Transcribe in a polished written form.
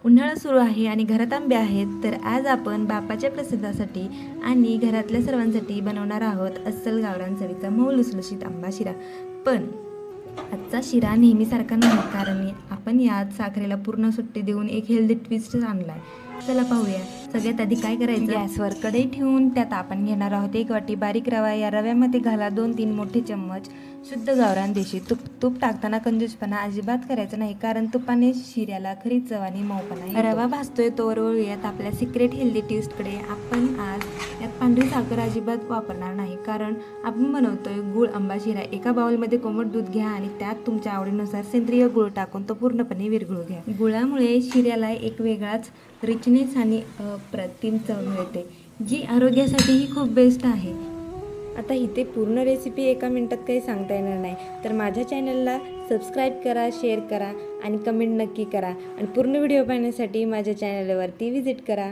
उन्हाळा सुरू आहे आणि घरात आंबे आहेत, तर आज आपण बापाच्या प्रसादासाठी आणि घरातल्या सर्वांसाठी बनवणार आहोत अस्सल गावरान चवीचा मऊ लुसलुशीत आंबा शिरा। पण आजचा शिरा नेहमीसारखा नाही, कारण आपण यात साखरेला पूर्ण सुट्टी देऊन एक हेल्दी ट्विस्ट आणलाय। चला पाहूया। सगळ्यात आधी काय करायचं, गॅसवर कढई ठेवून त्यात आपण घेणार आहोत 1 वाटी बारीक रवा। या रव्यामध्ये घाला 2-3 मोठे चम्मच शुद्ध गावरान देशी तूप। तूप टाकताना कंजूसपणा अजिबात करायचा नाही, कारण तुपाने शिऱ्याला खरी चव आणि मऊपणा येतो। रवा भाजतोय तोवर वळूयात आपल्या सिक्रेट हेल्दी टेस्टकडे। आपण आज यात पांढरी साखर अजिबात वापरणार नाही, कारण आपण बनवतोय गुळ आंबा शिरा। एका बाउलमध्ये कोमट दूध घ्या आणि त्यात तुमच्या आवडीनुसार सेंद्रिय गुळ टाकून तो पूर्णपणे विरघळू घ्या। गुळामुळे शिऱ्याला एक वेगळाच रिचनेस आणि अप्रतिम चव मिळते, जी आरोग्यासाठीही खूप बेस्ट आहे। आता इथे पूर्ण रेसिपी एका मिनिटात काही सांगता येणार नाही, तर माझ्या चॅनलला सबस्क्राईब करा, शेअर करा आणि कमेंट नक्की करा। आणि पूर्ण व्हिडिओ पाहण्यासाठी माझ्या चॅनलवरती व्हिजिट करा।